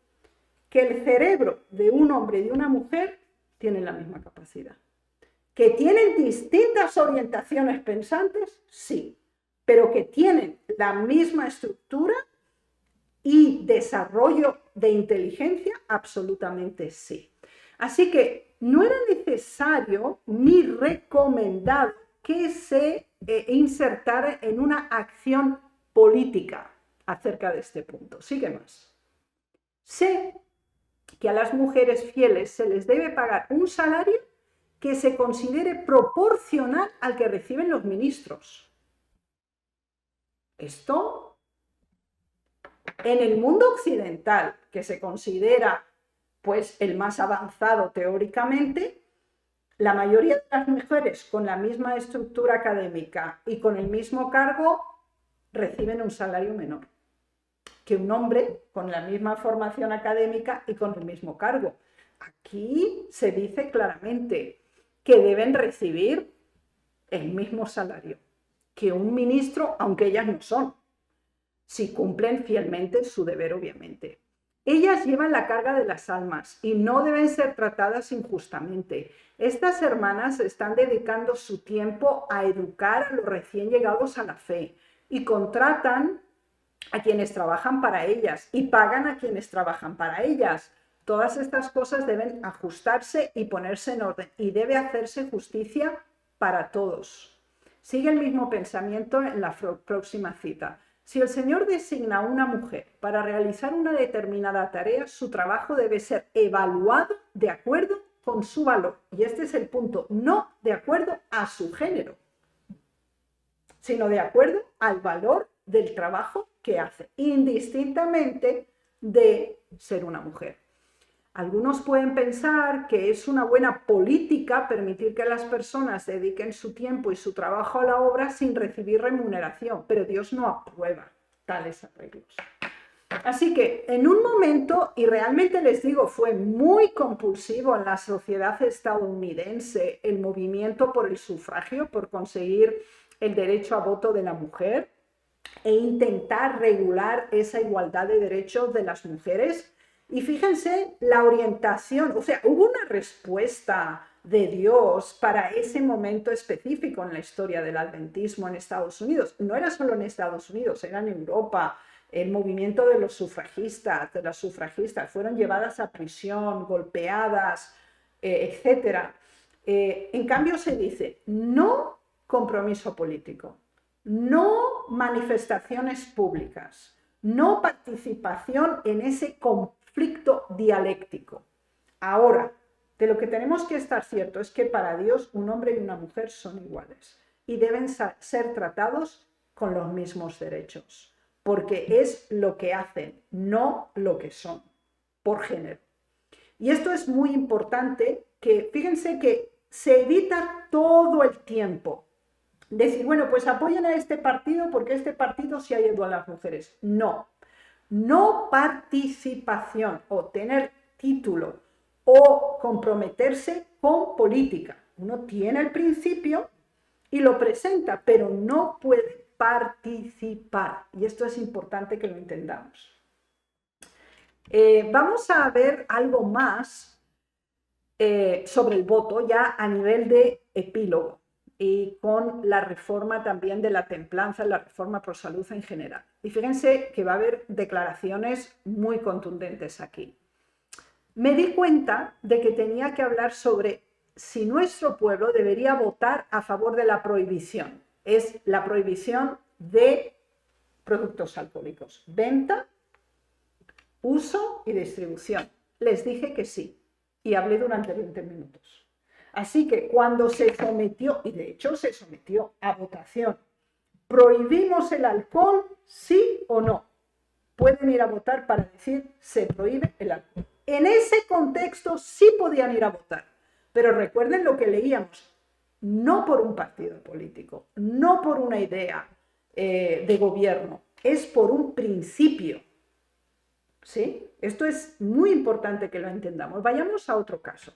que el cerebro de un hombre y de una mujer tienen la misma capacidad. ¿Que tienen distintas orientaciones pensantes? Sí, pero que tienen la misma estructura y desarrollo de inteligencia, absolutamente sí. Así que no era necesario ni recomendado que se insertara en una acción política acerca de este punto. Sigue más. Sé que a las mujeres fieles se les debe pagar un salario que se considere proporcional al que reciben los ministros. Esto, en el mundo occidental, que se considera pues el más avanzado teóricamente, la mayoría de las mujeres con la misma estructura académica y con el mismo cargo reciben un salario menor que un hombre con la misma formación académica y con el mismo cargo. Aquí se dice claramente que deben recibir el mismo salario que un ministro, aunque ellas no son, si cumplen fielmente su deber, obviamente. Ellas llevan la carga de las almas y no deben ser tratadas injustamente. Estas hermanas están dedicando su tiempo a educar a los recién llegados a la fe y contratan a quienes trabajan para ellas y pagan a quienes trabajan para ellas. Todas estas cosas deben ajustarse y ponerse en orden y debe hacerse justicia para todos. Sigue el mismo pensamiento en la próxima cita. Si el Señor designa a una mujer para realizar una determinada tarea, su trabajo debe ser evaluado de acuerdo con su valor. Y este es el punto, no de acuerdo a su género, sino de acuerdo al valor del trabajo que hace, indistintamente de ser una mujer. Algunos pueden pensar que es una buena política permitir que las personas dediquen su tiempo y su trabajo a la obra sin recibir remuneración, pero Dios no aprueba tales arreglos. Así que en un momento, y realmente les digo, fue muy compulsivo en la sociedad estadounidense el movimiento por el sufragio, por conseguir el derecho a voto de la mujer e intentar regular esa igualdad de derechos de las mujeres. Y fíjense la orientación, o sea, hubo una respuesta de Dios para ese momento específico en la historia del adventismo en Estados Unidos. No era solo en Estados Unidos, era en Europa. El movimiento de los sufragistas, de las sufragistas, fueron llevadas a prisión, golpeadas, etc. En cambio se dice, no compromiso político, no manifestaciones públicas, no participación en ese conflicto dialéctico. Ahora, de lo que tenemos que estar cierto es que para Dios un hombre y una mujer son iguales y deben ser tratados con los mismos derechos, porque es lo que hacen, no lo que son, por género. Y esto es muy importante, que fíjense que se evita todo el tiempo decir, bueno, pues apoyen a este partido porque este partido sí ayudó a las mujeres. No, no participación o tener título o comprometerse con política. Uno tiene el principio y lo presenta, pero no puede participar. Y esto es importante que lo entendamos. Vamos a ver algo más sobre el voto ya a nivel de epílogo y con la reforma también de la templanza, la reforma pro salud en general. Y fíjense que va a haber declaraciones muy contundentes aquí. Me di cuenta de que tenía que hablar sobre si nuestro pueblo debería votar a favor de la prohibición. Es la prohibición de productos alcohólicos, venta, uso y distribución. Les dije que sí y hablé durante 20 minutos. Así que cuando se sometió, y de hecho se sometió a votación, ¿prohibimos el alcohol, sí o no? Pueden ir a votar para decir se prohíbe el alcohol. En ese contexto sí podían ir a votar, pero recuerden lo que leíamos, no por un partido político, no por una idea de gobierno, es por un principio. ¿Sí? Esto es muy importante que lo entendamos. Vayamos a otro caso.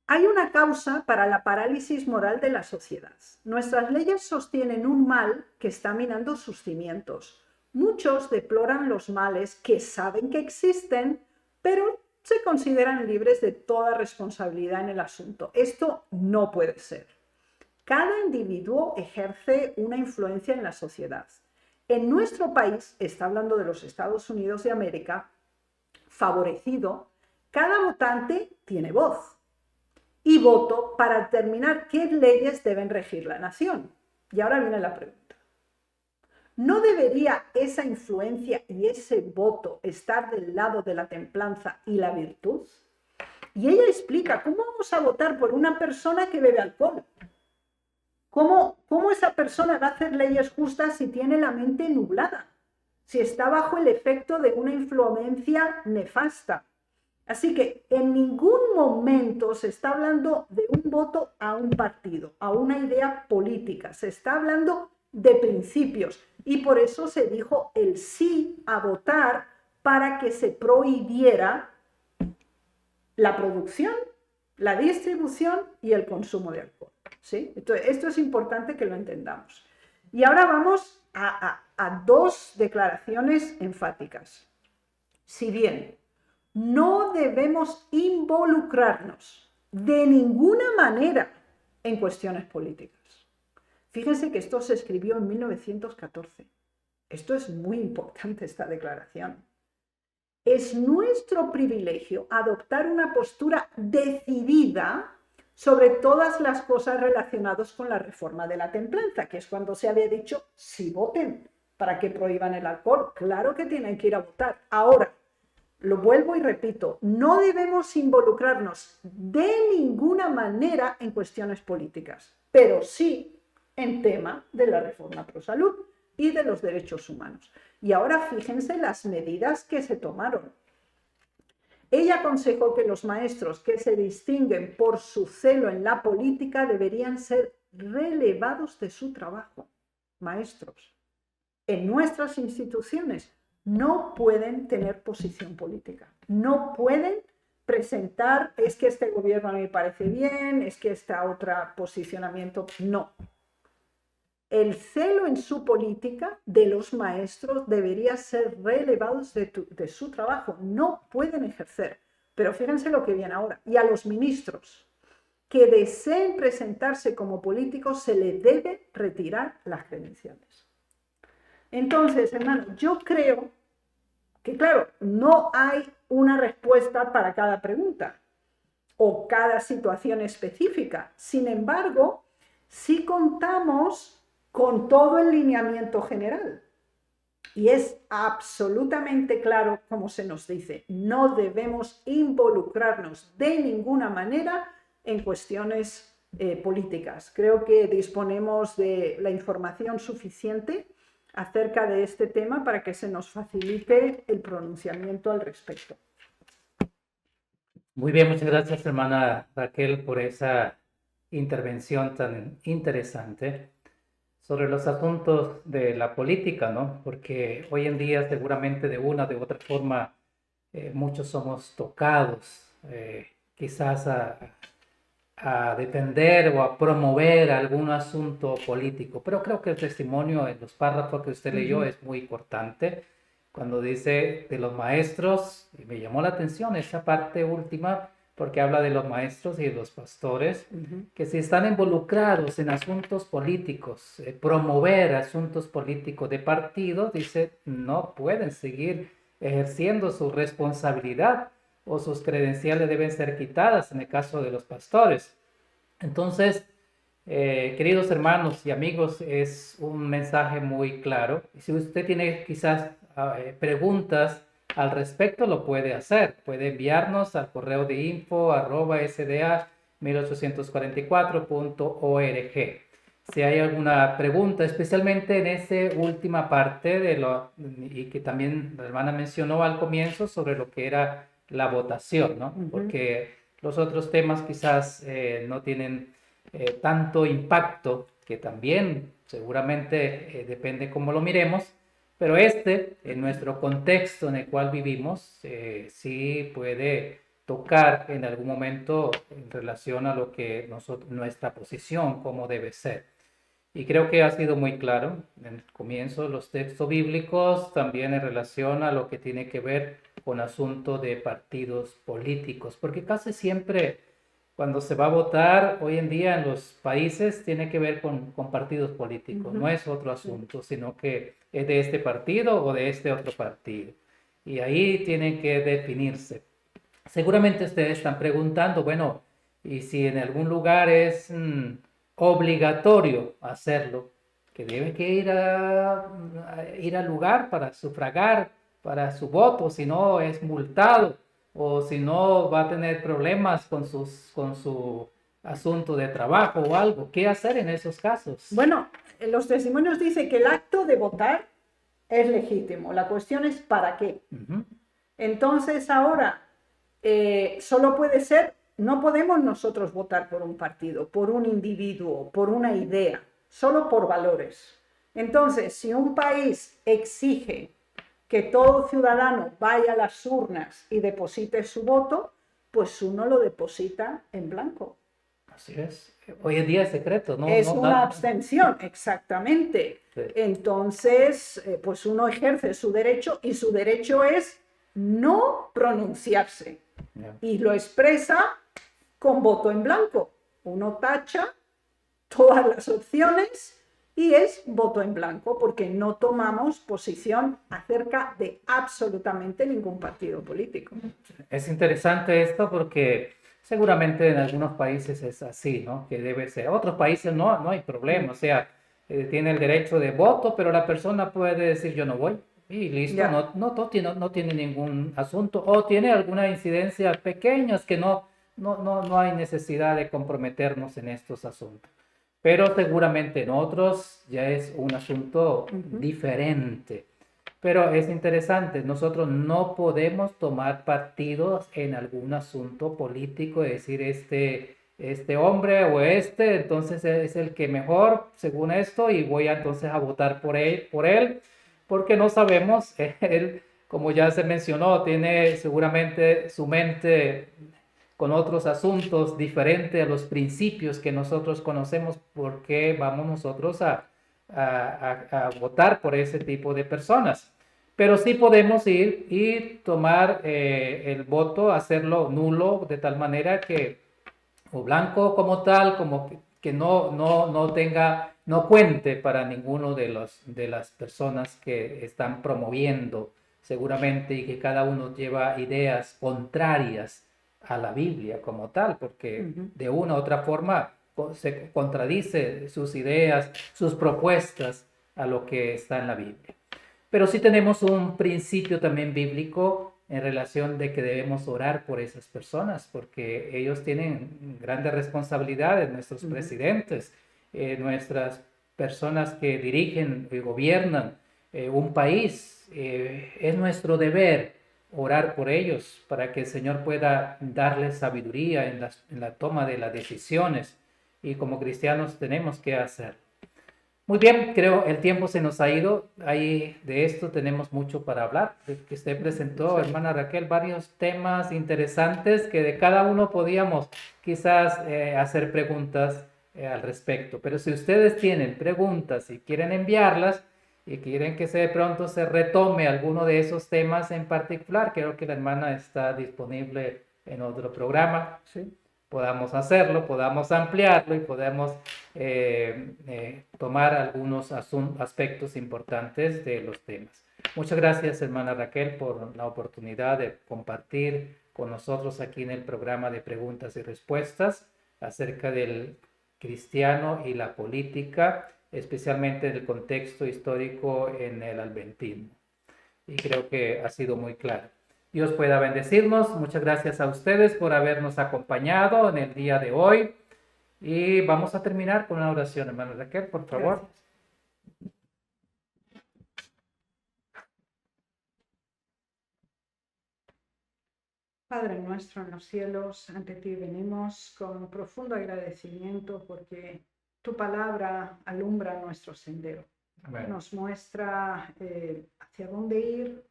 Hay una causa para la parálisis moral de la sociedad. Nuestras leyes sostienen un mal que está minando sus cimientos. Muchos deploran los males que saben que existen, pero se consideran libres de toda responsabilidad en el asunto. Esto no puede ser. Cada individuo ejerce una influencia en la sociedad. En nuestro país, está hablando de los Estados Unidos de América, favorecido, cada votante tiene voz y voto para determinar qué leyes deben regir la nación. Y ahora viene la pregunta. ¿No debería esa influencia y ese voto estar del lado de la templanza y la virtud? Y ella explica, ¿cómo vamos a votar por una persona que bebe alcohol? ¿Cómo esa persona va a hacer leyes justas si tiene la mente nublada? Si está bajo el efecto de una influencia nefasta. Así que en ningún momento se está hablando de un voto a un partido, a una idea política. Se está hablando de principios y por eso se dijo el sí a votar para que se prohibiera la producción, la distribución y el consumo de alcohol. ¿Sí? Entonces, esto es importante que lo entendamos. Y ahora vamos a dos declaraciones enfáticas. Si bien no debemos involucrarnos de ninguna manera en cuestiones políticas. Fíjense que esto se escribió en 1914. Esto es muy importante, esta declaración. Es nuestro privilegio adoptar una postura decidida sobre todas las cosas relacionadas con la reforma de la templanza, que es cuando se había dicho, sí voten para que prohíban el alcohol. Claro que tienen que ir a votar. Ahora, lo vuelvo y repito, no debemos involucrarnos de ninguna manera en cuestiones políticas, pero sí en tema de la reforma pro salud y de los derechos humanos. Y ahora fíjense las medidas que se tomaron. Ella aconsejó que los maestros que se distinguen por su celo en la política deberían ser relevados de su trabajo. Maestros, en nuestras instituciones no pueden tener posición política, no pueden presentar, es que este gobierno a mí me parece bien, es que este otro posicionamiento, no. El celo en su política de los maestros debería ser relevados de su trabajo, no pueden ejercer. Pero fíjense lo que viene ahora. Y a los ministros que deseen presentarse como políticos se les debe retirar las credenciales. Entonces, hermano, yo creo que, claro, no hay una respuesta para cada pregunta o cada situación específica. Sin embargo, sí contamos con todo el lineamiento general. Y es absolutamente claro, como se nos dice, no debemos involucrarnos de ninguna manera en cuestiones políticas. Creo que disponemos de la información suficiente acerca de este tema para que se nos facilite el pronunciamiento al respecto. Muy bien, muchas gracias, hermana Raquel, por esa intervención tan interesante sobre los asuntos de la política, ¿no? Porque hoy en día seguramente de una o de otra forma muchos somos tocados quizás a defender o a promover algún asunto político, pero creo que el testimonio en los párrafos que usted leyó es muy importante cuando dice de los maestros, y me llamó la atención esa parte última, porque habla de los maestros y de los pastores, que si están involucrados en asuntos políticos, promover asuntos políticos de partido, dice, no pueden seguir ejerciendo su responsabilidad o sus credenciales deben ser quitadas en el caso de los pastores. Entonces, queridos hermanos y amigos, es un mensaje muy claro. Y si usted tiene quizás preguntas al respecto, lo puede hacer. Puede enviarnos al correo de info@sda1844.org. Si hay alguna pregunta, especialmente en esa última parte y que también la hermana mencionó al comienzo sobre lo que era la votación, ¿no? Porque los otros temas quizás no tienen tanto impacto, que también seguramente depende cómo lo miremos, Pero en nuestro contexto en el cual vivimos, sí puede tocar en algún momento en relación a lo que nuestra posición, cómo debe ser. Y creo que ha sido muy claro en el comienzo los textos bíblicos, también en relación a lo que tiene que ver con asunto de partidos políticos, porque casi siempre cuando se va a votar hoy en día en los países tiene que ver con partidos políticos, no es otro asunto, sino que es de este partido o de este otro partido. Y ahí tienen que definirse. Seguramente ustedes están preguntando, bueno, y si en algún lugar es obligatorio hacerlo, que debe que ir al lugar para sufragar para su voto, si no es multado o si no va a tener problemas con su asunto de trabajo o algo. ¿Qué hacer en esos casos? Bueno, los testimonios dicen que el acto de votar es legítimo. La cuestión es ¿para qué? Entonces ahora solo puede ser, no podemos nosotros votar por un partido, por un individuo, por una idea, solo por valores. Entonces, si un país exige que todo ciudadano vaya a las urnas y deposite su voto, pues uno lo deposita en blanco. Así es. Hoy en día es secreto, ¿no? Es una abstención, exactamente. Sí. Entonces, pues uno ejerce su derecho y su derecho es no pronunciarse. Yeah. Y lo expresa con voto en blanco. Uno tacha todas las opciones y es voto en blanco porque no tomamos posición acerca de absolutamente ningún partido político. Es interesante esto porque seguramente en algunos países es así, ¿no? Que debe ser. Otros países no hay problema, o sea, tiene el derecho de voto, pero la persona puede decir yo no voy y listo, Ya. no tiene ningún asunto o tiene alguna incidencia pequeña que no hay necesidad de comprometernos en estos asuntos. Pero seguramente en otros ya es un asunto diferente. Pero es interesante, nosotros no podemos tomar partidos en algún asunto político, decir este hombre o entonces es el que mejor según esto y voy entonces a votar por él, porque no sabemos, él, como ya se mencionó, tiene seguramente su mente con otros asuntos diferentes a los principios que nosotros conocemos, porque vamos nosotros a votar por ese tipo de personas. Pero sí podemos ir y tomar el voto, hacerlo nulo, de tal manera que, o blanco como tal, como que no cuente para ninguno de las personas que están promoviendo seguramente y que cada uno lleva ideas contrarias a la Biblia como tal, porque de una u otra forma se contradice sus ideas, sus propuestas a lo que está en la Biblia. Pero sí tenemos un principio también bíblico en relación de que debemos orar por esas personas, porque ellos tienen grandes responsabilidades, nuestros presidentes, nuestras personas que dirigen y gobiernan un país. Es nuestro deber orar por ellos para que el Señor pueda darles sabiduría en la toma de las decisiones, y como cristianos tenemos que hacer. Muy bien, creo el tiempo se nos ha ido. Ahí de esto tenemos mucho para hablar. Que usted presentó, hermana Raquel, varios temas interesantes que de cada uno podíamos quizás hacer preguntas al respecto. Pero si ustedes tienen preguntas y quieren enviarlas y quieren que de pronto se retome alguno de esos temas en particular, creo que la hermana está disponible en otro programa. Sí. Podamos hacerlo, podamos ampliarlo y podamos tomar algunos aspectos importantes de los temas. Muchas gracias, hermana Raquel, por la oportunidad de compartir con nosotros aquí en el programa de preguntas y respuestas acerca del cristiano y la política, especialmente en el contexto histórico en el adventismo. Y creo que ha sido muy claro. Dios pueda bendecirnos. Muchas gracias a ustedes por habernos acompañado en el día de hoy. Y vamos a terminar con una oración, hermana Raquel, por favor. Gracias. Padre nuestro en los cielos, ante ti venimos con profundo agradecimiento porque tu palabra alumbra nuestro sendero. Amén. nos muestra hacia dónde ir,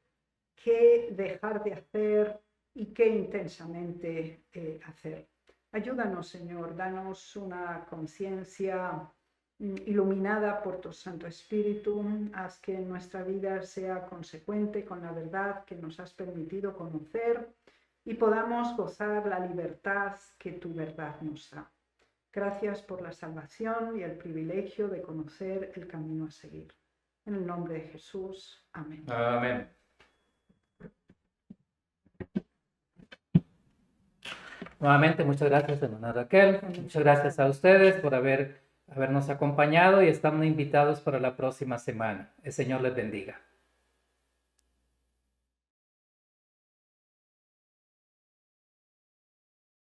qué dejar de hacer y qué intensamente hacer. Ayúdanos, Señor, danos una conciencia iluminada por tu Santo Espíritu, haz que nuestra vida sea consecuente con la verdad que nos has permitido conocer y podamos gozar la libertad que tu verdad nos da. Gracias por la salvación y el privilegio de conocer el camino a seguir. En el nombre de Jesús. Amén. Amén. Nuevamente, muchas gracias, hermana Raquel. Muchas gracias a ustedes por habernos acompañado y están invitados para la próxima semana. El Señor les bendiga.